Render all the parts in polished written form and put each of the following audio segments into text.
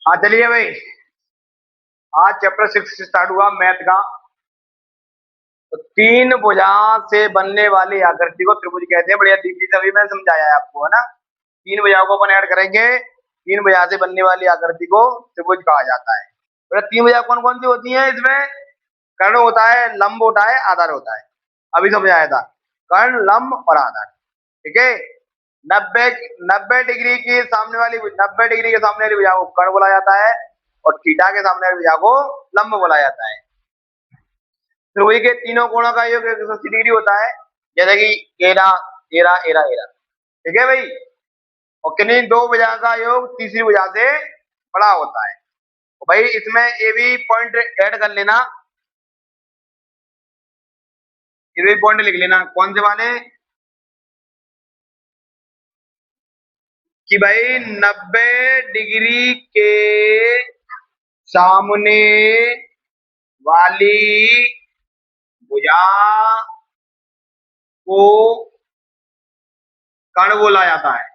हाँ चलिए भाई, आज चैप्टर 6 स्टार्ट हुआ मैथ का। तो तीन भुजा से बनने वाली आकृति को त्रिभुज कहते हैं। बढ़िया दीदी, तभी मैंने समझाया है आपको, है ना। तीन भुजाओं को अपन ऐड करेंगे, तीन भुजा से बनने वाली आकृति को त्रिभुज कहा जाता है। बोला तीन भुजा कौन कौन सी होती हैं इसमें? कर्ण होता है, लंब होता है, आधार होता है। अभी समझाया था, कर्ण, लंब और आधार। ठीक है। 90 90 डिग्री की सामने वाली 90 डिग्री के सामने वाली भुजा को कर्ण बोला जाता है, और थीटा के सामने वाली भुजा को लंब बोला जाता है। त्रिभुज के तीनों कोणों का योग 180 डिग्री होता है, जैसे कि एरा एरा एरा एरा। ठीक है भाई। और किन्हीं दो भुजा का योग तीसरी भुजा से बड़ा होता है। तो भाई इसमें ये भी पॉइंट ऐड कर लेना, ये भी पॉइंट लिख लेना। कौन से वाले? कि भाई 90 डिग्री के सामने वाली भुजा को कर्ण बोला जाता है।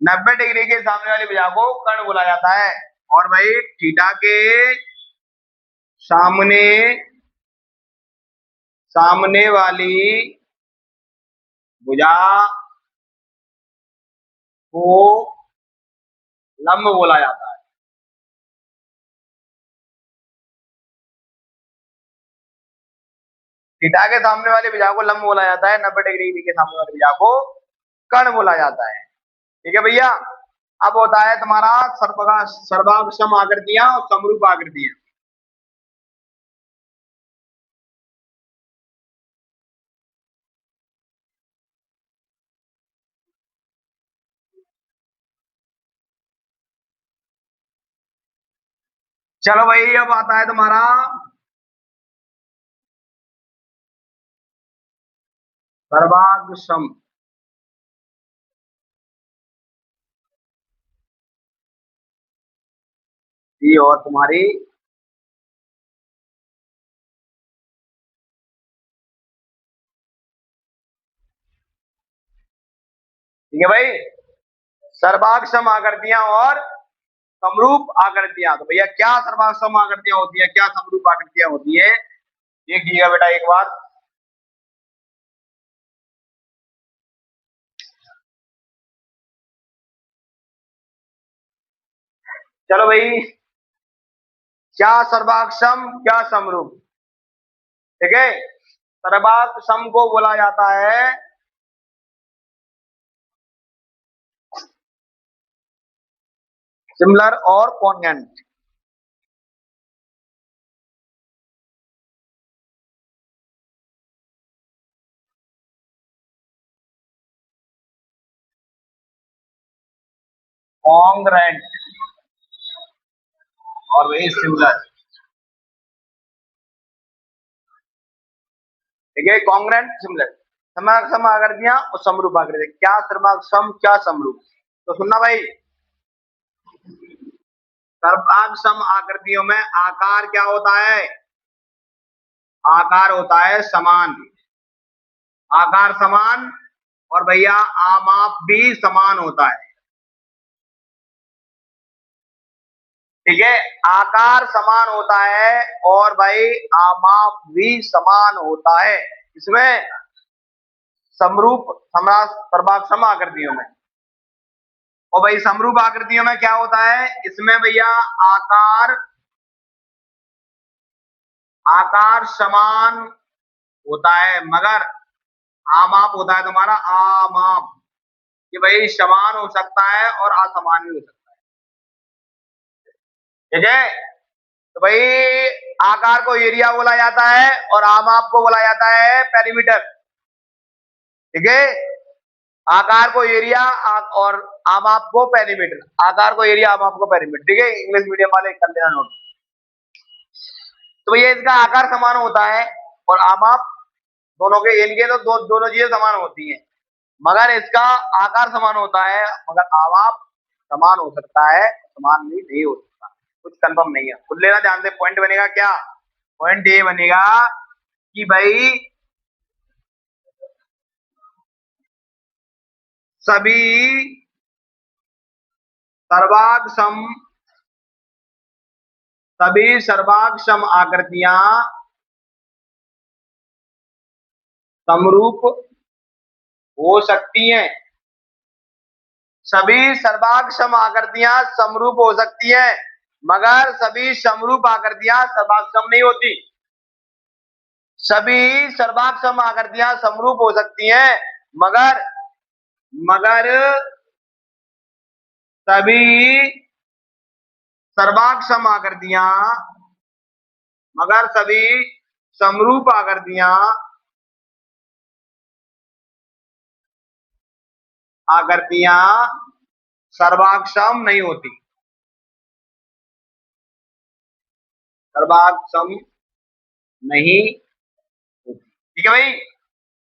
नब्बे डिग्री के सामने वाली भुजा को कर्ण बोला जाता है। और भाई थीटा के सामने सामने वाली भुजा को लंब बोला जाता है। थीटा के सामने वाली भुजा को लंब बोला जाता है, 90 डिग्री के सामने वाली भुजा को कर्ण बोला जाता है। ठीक है भैया। अब होता है तुम्हारा सर्वांग सम आकृतियां और समरूप आकृतियां। चलो भाई, अब आता है तुम्हारा सर्वांग सम। ये और तुम्हारी ठीक है भाई, सर्वांग सम आकृतियां और समरूप आकृतियां। तो भैया क्या सर्वांग सम आकृतियां होती है, क्या समरूप आकृतियां होती है, देखिएगा बेटा एक बार। चलो भाई, क्या सर्वांग सम क्या समरूप? ठीक है। सर्वांग सम को बोला जाता है सिमिलर और कॉन्ग्रुएंट। कॉन्ग्रुएंट और वही सिमिलर। ठीक है, कॉन्ग्रुएंट सिमिलर। सर्वांग सम आकृतियां और समरूप आकृतियां। क्या सर्वांग सम क्या समरूप? तो सुनना भाई, सर्वांग सम आकृतियों में आकार क्या होता है? आकार होता है समान। आकार समान, और भैया आमाप भी समान होता है। ठीक है, आकार समान होता है और भाई आमाप भी समान होता है। इसमें समरूप सर्वांग सम आकृतियों में। और भाई समरूप आकृतियों में क्या होता है? इसमें भैया आकार आकार समान होता है, मगर आमाप होता है तुम्हारा आमाप। कि भाई समान हो सकता है और असमान भी हो सकता है। ठीक है। तो भाई आकार को एरिया बोला जाता है और आमाप को बोला जाता है पेरीमीटर। ठीक है। आकार को एरिया और आमाप को पेरीमीटर। आकार को एरिया, आमाप को पेरीमीटर। ठीक है, इंग्लिश मीडियम वाले कर लेना नोट। तो भैया इसका आकार समान होता है और आमाप दोनों के, इनके तो दोनों चीजें समान होती हैं, मगर इसका आकार समान होता है, मगर आमाप समान हो सकता है, समान भी नहीं हो सकता। कुछ कंफर्म नहीं है, खुद लेना ध्यान से। पॉइंट बनेगा क्या? पॉइंट ये बनेगा कि भाई सभी सर्वांग सम सभी सर्वांग सम आकृतियां समरूप हो सकती हैं। सभी सर्वांग सम आकृतियां समरूप हो सकती हैं, मगर सभी समरूप आकृतियां सर्वांग सम नहीं होती। सभी सर्वांग सम आकृतियां समरूप हो सकती हैं, मगर मगर सभी सर्वांग सम आकृतियां मगर सभी समरूप आकृतियां सर्वांग सम नहीं होती। सर्वांग सम नहीं होती, ठीक है भाई।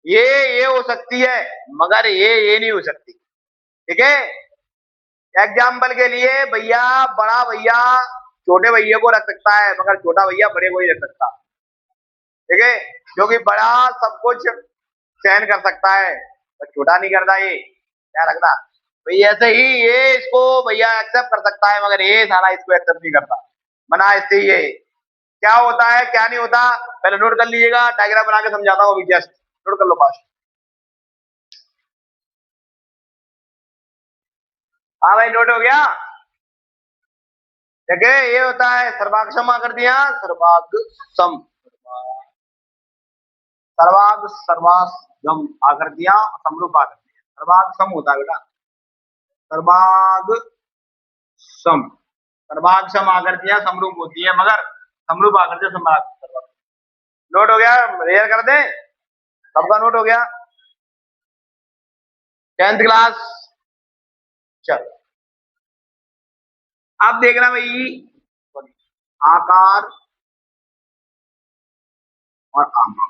ये हो सकती है, मगर ये नहीं हो सकती, ठीक है। एग्जाम्पल के लिए भैया, बड़ा भैया छोटे भैया को रख सकता है, मगर छोटा भैया बड़े को ही रख सकता, ठीक है। क्योंकि बड़ा सब कुछ सहन कर सकता है, पर छोटा नहीं करता, ये क्या रखना भाई। ऐसे ही ये इसको भैया एक्सेप्ट कर सकता है, मगर ये सारा इसको एक्सेप्ट नहीं करता, बना इससे ये क्या होता है क्या नहीं होता पहले नोट कर लीजिएगा, डायग्राम बना के समझाता हूँ अभी, जस्ट नोट कर लो पास। हाँ भाई, नोट हो गया, ठीक है। ये होता है सर्वाक्षम आकृतियां, सर्वाक्षम सर्वागम आकृतियां, समरूप आकृतियां। सर्वागम होता है बेटा, सर्वागम सर्वागम आकृतियां समरूप होती है, मगर समरूप आकृतियां सर्वागम। नोट हो गया, रेयर कर दे, सबका नोट हो गया। 10th क्लास, चल अब देखना भाई, आकार और आमा।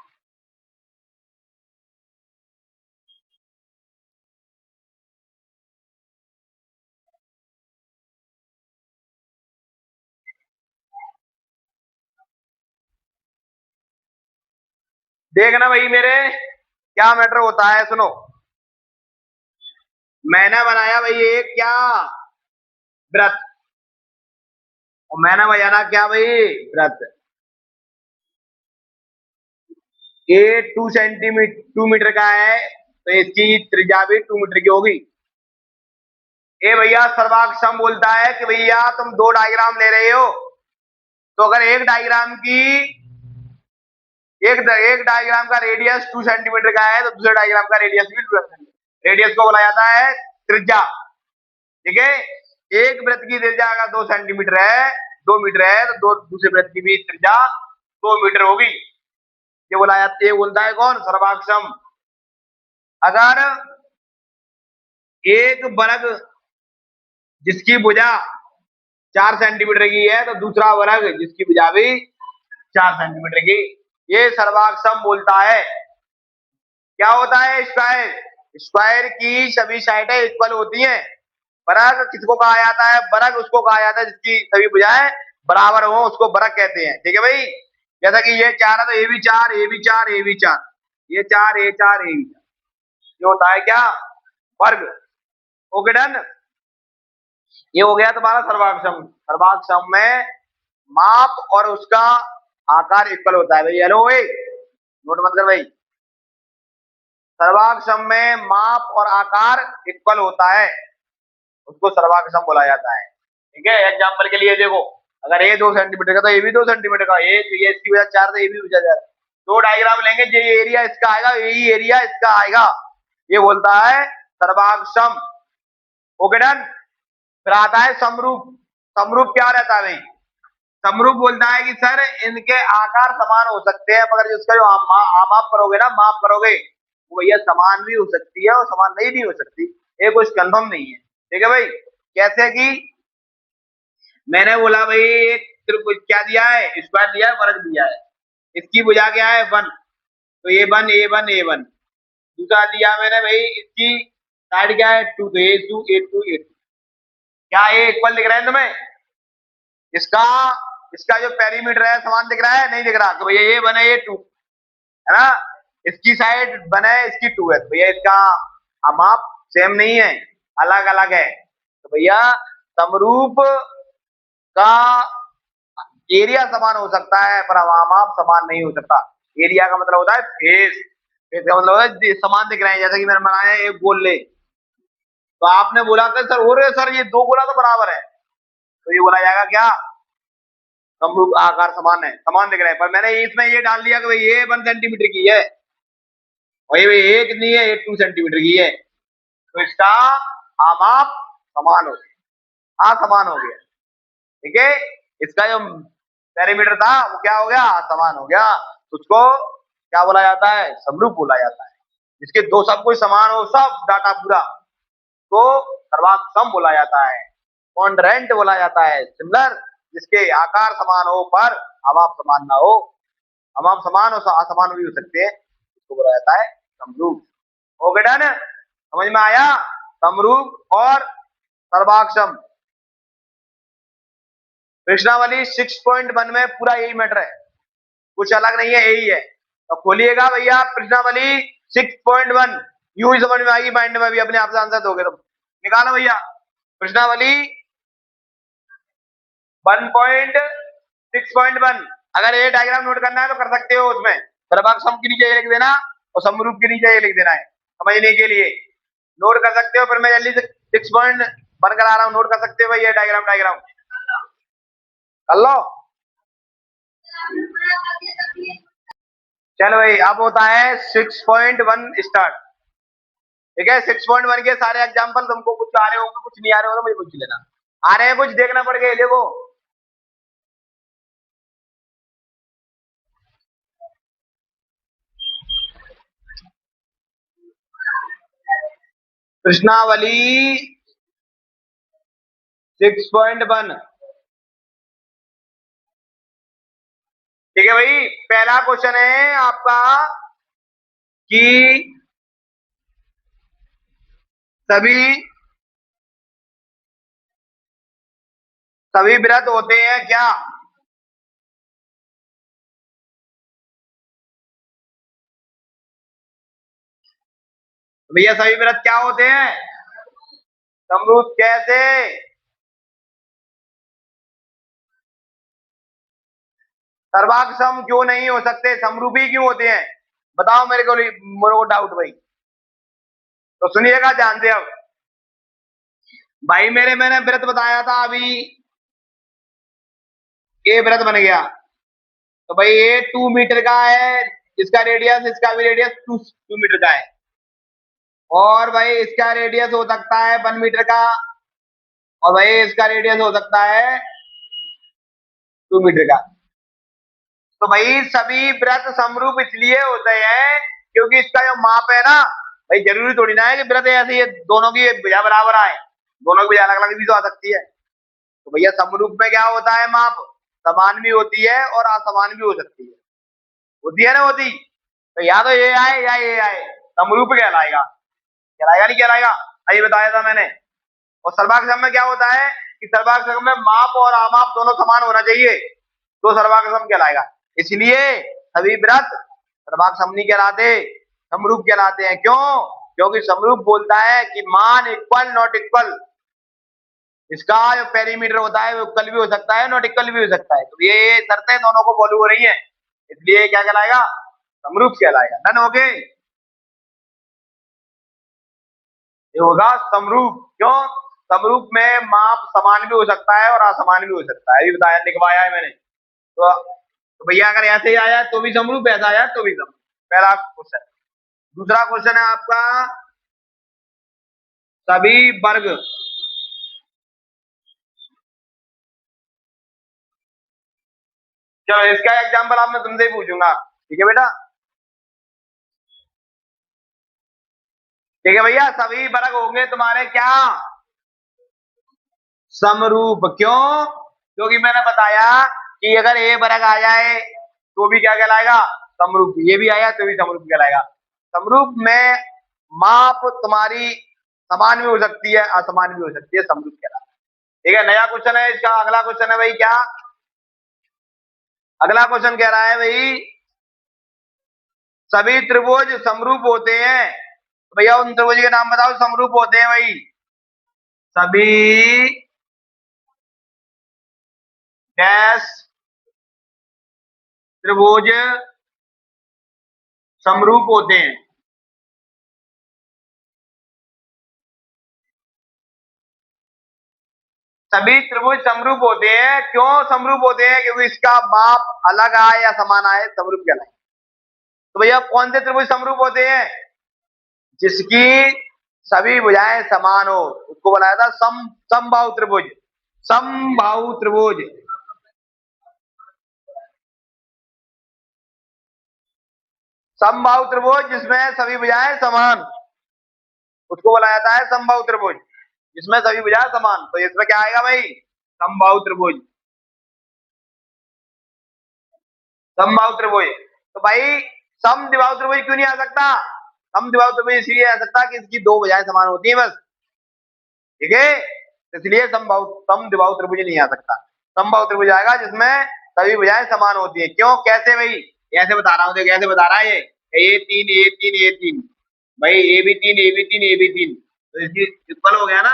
देखना भाई मेरे क्या मैटर होता है, सुनो। मैंने बनाया भाई एक क्या व्रत, और मैंने बजाना क्या भाई व्रत। ये 2 मीटर का है, तो इसकी त्रिज्या भी 2 मीटर की होगी। ये भैया सर्वाक्षम बोलता है कि भैया तुम दो डायग्राम ले रहे हो, तो अगर एक डायग्राम का रेडियस 2 सेंटीमीटर का है, तो दूसरे डायग्राम का रेडियस भी 2 सेंटीमीटर। रेडियस को बोला जाता है त्रिज्या, ठीक है। एक वृत्त की त्रिज्या अगर 2 सेंटीमीटर है, 2 मीटर है, तो दूसरे वृत्त की भी त्रिज्या 2 मीटर होगी। ये बोला जाता है, बोलता है कौन, सर्वाक्षम। अगर एक वर्ग जिसकी भुजा 4 सेंटीमीटर की है, तो दूसरा वर्ग जिसकी भुजा भी 4 सेंटीमीटर की, ये सर्वाक्षम बोलता है। क्या होता है स्क्वायर, स्क्वायर की सभी साइडें इक्वल होती हैं। वर्ग किसको कहा जाता है, वर्ग उसको कहा जाता है जिसकी सभी भुजाएं बराबर हो, उसको वर्ग कहते हैं, ठीक है भाई। जैसा कि ये 4 है, तो ये भी 4, ये भी 4, ये भी 4, ये 4, ये 4, ये भी 4, ये होता है क्या वर्ग। ओके डन, ये हो गया तुम्हारा सर्वाक्षम। सर्वाक्षम में माप और उसका आकार इक्वल होता है भाई। हेलो भाई, नोट मत कर भाई। सर्वाक्षम में माप और आकार इक्वल होता है, उसको सर्वाक्षम बोला जाता है, ठीक है। एग्जाम्पल के लिए देखो, अगर ये 2 सेंटीमीटर का, तो ये भी 2 सेंटीमीटर का, ये इसकी वजह 4, तो ये भी वजह 4। दो डायग्राम लेंगे, ये एरिया इसका आएगा, यही एरिया इसका आएगा, ये बोलता है सर्वाक्षम। Okay done. फिर आता है समरूप। समरूप क्या रहता है भाई, समरूप बोलता है कि सर इनके आकार समान हो सकते हैं, मगर जिसका जो माप करोगे ना, माप करोगे, वो भैया समान भी हो सकती है और समान नहीं भी हो सकती, ये कुछ कंफर्म नहीं है, ठीक है भाई। कैसे कि मैंने बोला भाई एक त्रिभुज क्या दिया है, स्क्वायर दिया है, वर्ग दिया है, इसकी भुजा क्या है 1, तो ये 1, ये 1, ये 1। दूसरा दिया मैंने भाई, इसकी साइड क्या है 2, तो ये 2, ये 2, ये 2। क्या ये इक्वल दिख रहा है तुम्हें, इसका इसका जो पेरीमीटर है समान दिख रहा है, नहीं दिख रहा, तो भैया ये 1 है, ये 2 है ना। इसकी साइड 1 है, इसकी 2 है, तो भैया इसका माप सेम नहीं है, अलग अलग है। तो भैया समरूप का एरिया समान हो सकता है पर माप समान नहीं हो सकता। एरिया का मतलब होता है फेस, फेस का मतलब होता है समान दिख रहे हैं। जैसे कि मैंने बनाया एक गोले, तो आपने बोला था सर हो रहे सर ये दो गोला तो बराबर है, तो ये बोला जाएगा क्या, समरूप आकार समान है, समान दिख रहे हैं। पर मैंने इसमें ये डाल दिया कि भाई ये 1 सेंटीमीटर की है और ये एक नहीं है, ये 2 सेंटीमीटर की है, तो इसका आमाप समान हो गया, असमान हो गया। ठीक है, इसका जो पेरीमीटर था वो क्या हो गया, समान हो गया। तो उसको क्या बोला जाता है, समरूप बोला जाता है। जिसके दो सब कोई समान हो, सब डाटा पूरा, तो सर्वांग सम बोला जाता है, कॉन्ड्रेंट बोला जाता है। सिमिलर, जिसके आकार समान हो पर अमाप समान ना हो, अमाप समान और असमान भी हो सकते हैं, इसको बोला जाता है समरूप। ओके डन, समझ में आया। समरूप और सर्वाक्षम प्रश्नावली 6.1 में पूरा यही मैटर है, कुछ अलग नहीं है, यही है। तो खोलिएगा भैया प्रश्नावली 6.1, यूं ही समझ में आएगी, माइंड में भी अपने आप से आंसर दोगे तुम। निकालो भैया प्रश्नावली 1.6.1। अगर ये डायग्राम नोट करना है तो कर सकते हो, उसमें सर्वाक्षम के नीचे ये लिख देना और समरूप के नीचे ये लिख देना है, समझने के लिए नोट कर सकते हो। फिर मैं जल्दी से 6.1 करा रहा हूँ, नोट कर सकते हो भाई, ये डायग्राम डायग्राम कर लो। चलो भाई अब होता है 6.1 स्टार्ट। ठीक है, 6.1 के सारे एग्जाम्पल तुमको कुछ आ रहे होंगे, कुछ नहीं आ रहे होंगे, मुझे कुछ लेना, आ रहे हैं कुछ देखना पड़ गया, देखो। प्रश्नावली 6.1। ठीक है भाई, पहला क्वेश्चन है आपका कि सभी सभी व्रत होते हैं क्या। भैया सभी व्रत क्या होते हैं, समरूप कैसे, सर्वाक्षम क्यों नहीं हो सकते, समरूपी क्यों होते हैं, बताओ मेरे को डाउट भाई। तो सुनिएगा ध्यान से अब भाई, मैंने व्रत बताया था अभी, ये व्रत बन गया, तो भाई ये 2 मीटर का है, इसका रेडियस, इसका भी रेडियस 2 मीटर का है, और भाई इसका रेडियस हो सकता है 1 मीटर का, और भाई इसका रेडियस हो सकता है 2 मीटर का। तो भाई सभी व्रत समरूप इसलिए होते हैं क्योंकि इसका जो माप है ना, भाई जरूरी थोड़ी ना है कि व्रत ऐसे ही दोनों की भुजा बराबर आए, दोनों की भुजा अलग अलग भी तो आ सकती है। तो भैया समरूप में क्या होता है, माप समान भी होती है और असमान भी हो सकती है, होती है ना, होती तो या तो ये आए या ये आए, समरूप कहलाएगा, कहलाएगा नहीं कहलाएगा, अभी बताया था मैंने। और सर्वाक्षम में क्या होता है कि सर्वाक्षम में माप और अमाप दोनों समान होना चाहिए, तो सर्वाक्षम कहलाएगा। इसलिए सभी व्रत सर्वाक्षम नहीं कहलाते, समरूप कहलाते हैं। क्यों, क्योंकि समरूप बोलता है कि मान इक्वल नॉट इक्वल, इसका जो पेरीमीटर होता है वो इक्वल भी हो सकता है, नॉट इक्वल भी हो सकता है। तो ये शर्तें दोनों को फॉलो हो रही है, इसलिए क्या कहलाएगा, समरूप कहलाएगा। डन हो गए, ये होगा समरूप। क्यों, समरूप में माप समान भी हो सकता है और असमान भी हो सकता है, अभी बताया, लिखवाया है मैंने। तो भैया अगर ऐसे ही आया तो भी समरूप, ऐसा आया तो भी समरूप, पहला क्वेश्चन। दूसरा क्वेश्चन है आपका सभी वर्ग, चलो इसका एग्जाम्पल आप मैं तुमसे ही पूछूंगा, ठीक है बेटा। ठीक है भैया, सभी वर्ग होंगे तुम्हारे क्या, समरूप। क्यों, क्योंकि मैंने बताया कि अगर ए वर्ग आ जाए तो भी क्या कहलाएगा, समरूप, ये भी आया तो भी समरूप कहलाएगा। समरूप में माप तुम्हारी समान भी हो सकती है, असमान भी हो सकती है, समरूप कहलाएगा। ठीक है, नया क्वेश्चन है इसका, अगला क्वेश्चन है भाई क्या, अगला क्वेश्चन कह रहा है भाई सभी त्रिभुज समरूप होते हैं, तो भैया उन त्रिभुज के नाम बताओ समरूप होते हैं भाई। सभी डैश त्रिभुज समरूप होते हैं। सभी त्रिभुज समरूप होते हैं। क्यों समरूप होते हैं? क्योंकि इसका माप अलग आए या समान आए समरूप कहलाए। तो भैया कौन से त्रिभुज समरूप होते हैं? जिसकी सभी भुजाएं समान हो उसको बनाया था समबाहु त्रिभुज। समबाहु त्रिभुज। समबाहु त्रिभुज जिसमें सभी भुजाएं समान, उसको बोला जाता है समबाहु त्रिभुज जिसमें सभी भुजाएं समान। तो इसमें क्या आएगा भाई? समबाहु त्रिभुज। समबाहु त्रिभुज। तो भाई समद्विबाहु त्रिभुज क्यों नहीं आ सकता? समद्विबाहु त्रिभुज इसलिए आ सकता कि इसकी दो भुजाएं समान होती है बस। ठीक है, इसलिए समद्विबाहु त्रिभुज नहीं आ सकता। समबाहु त्रिभुज आएगा जिसमें सभी भुजाएं समान होती है। क्यों? कैसे भाई? कैसे बता रहा हूँ, देखो कैसे बता रहा है ये तीन ये तीन ये तीन भाई, ए भी तीन ए भी तीन ए भी तीन, तो इसकी इक्वल हो गया ना,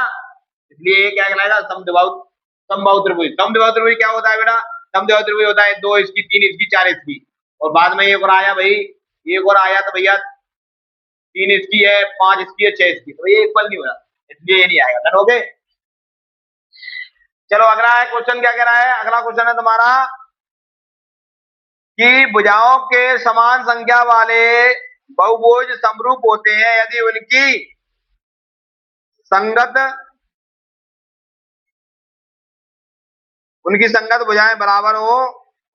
इसलिए ये क्या कहलाएगा? समबाहु त्रिभुज। समद्विबाहु त्रिभुज क्या होता है बेटा? समद्विबाहु त्रिभुज होता है दो इसकी तीन इसकी चार इसकी, और बाद में एक और आया भाई, एक और आया तो भैया तीन इसकी है पांच इसकी है छह इसकी, तो ये इक्वल नहीं हो रहा, इसलिए ये नहीं आएगा। डन हो गए? चलो अगला है क्वेश्चन, क्या कह रहा है? अगला क्वेश्चन है तुम्हारा कि भुजाओं के समान संख्या वाले बहुभुज समरूप होते हैं यदि उनकी संगत भुजाएं बराबर हो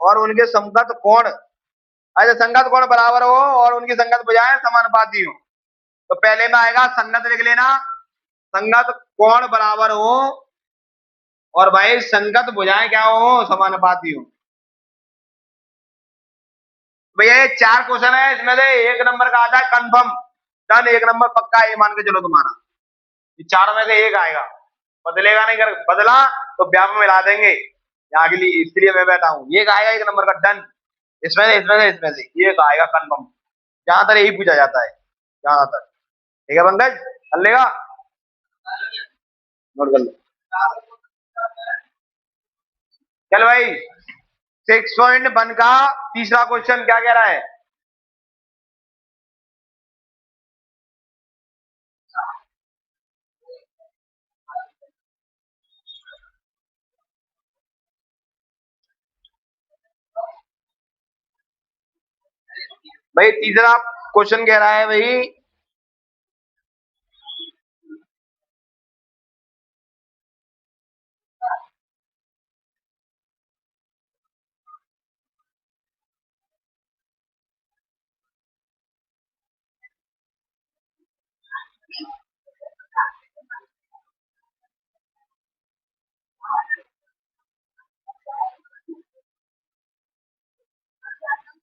और उनके संगत कोण, अच्छा संगत कोण बराबर हो और उनकी संगत भुजाएं समानुपाती हो। तो पहले में आएगा संगत, लिख लेना, संगत कोण बराबर हो और भाई संगत भुजाएं क्या हो? समानुपाती हो। भैया ये चार क्वेश्चन है, इसमें से एक नंबर का आता है कंफर्म। डन, एक नंबर पक्का ये मान के चलो तुम्हारा, ये चार में से एक आएगा। बदलेगा नहीं, कर बदला तो ब्याह में मिला देंगे यहाँ के लिए, इसलिए मैं बैठा हूँ। ये आएगा एक नंबर का। डन, इसमें से ये आएगा कंफर्म। ज्यादातर यही पूछा जाता है ज्यादातर। ठीक है पंकज, कर लेगा? नोट कर लो। चल भाई 6.1 का तीसरा क्वेश्चन क्या कह रहा है? भाई तीसरा क्वेश्चन कह रहा है भाई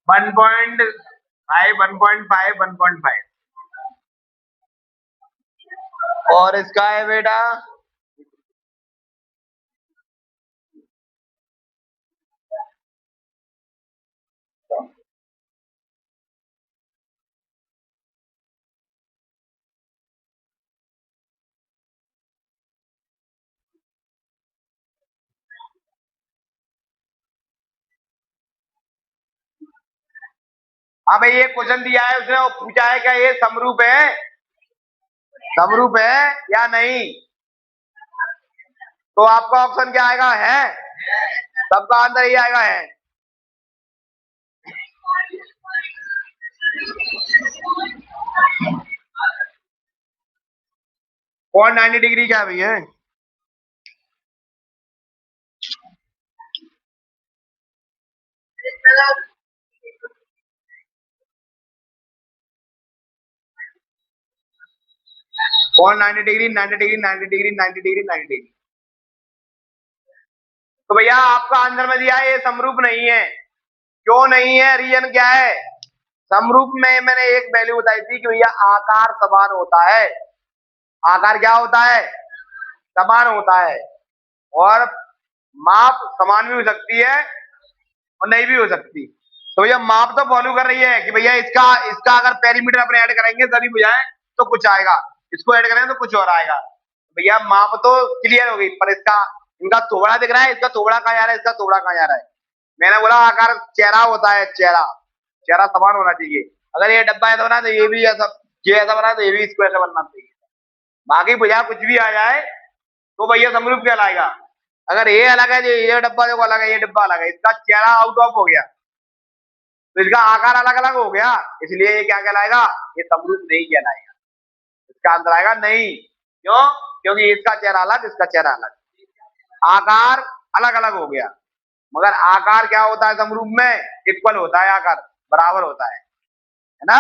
1.5 1.5 1.5 और इसका है बेटा 'हाँ भाई ये क्वेश्चन दिया है उसने, वो पूछा है क्या ये समरूप है, समरूप है या नहीं? तो आपका ऑप्शन क्या आएगा? है। सबका आंसर ये आएगा है। कौन 90 डिग्री क्या भैया? कौन 90 degree 90 degree 90 degree 90 degree 90 degree? तो भैया आपका आंसर में दिया है ये समरूप नहीं है। क्यों नहीं है? रीजन क्या है? समरूप में मैंने एक वैल्यू बताई थी कि भैया आकार समान होता है। आकार क्या होता है? समान होता है। और माप समान भी हो सकती है और नहीं भी हो सकती। तो भैया माप तो फॉलो कर रही है कि भैया इसका इसका अगर पेरीमीटर अपने ऐड करेंगे तभी भुजाएं तो कुछ आएगा, इसको ऐड करेंगे तो कुछ और आएगा। भैया माप तो क्लियर हो गई, पर इसका इनका थोबड़ा दिख रहा है, इसका थोबड़ा कहाँ जा रहा है, इसका थोबड़ा कहाँ जा रहा है। मैंने बोला आकार चेहरा होता है, चेहरा चेहरा समान होना चाहिए। अगर ये डब्बा ऐसा बना तो ये भी ऐसा, ये ऐसा बना तो ये भी इसको ऐसा बनना चाहिए। बाकी भैया कुछ भी आ जाए तो भैया समरूप कहलाएगा। अगर ये अलग है, ये डब्बा देखो अलग है, ये डब्बा अलग है, इसका चेहरा आउट ऑफ हो गया तो इसका आकार अलग अलग हो गया, इसलिए ये क्या कहलाएगा, ये समरूप नहीं कहलाएगा। इसका आंसर आएगा नहीं। क्यों? क्योंकि इसका चेहरा अलग, इसका चेहरा अलग, आकार अलग अलग हो गया। मगर आकार क्या होता है समरूप में, इक्वल होता है, आकार बराबर होता है ना।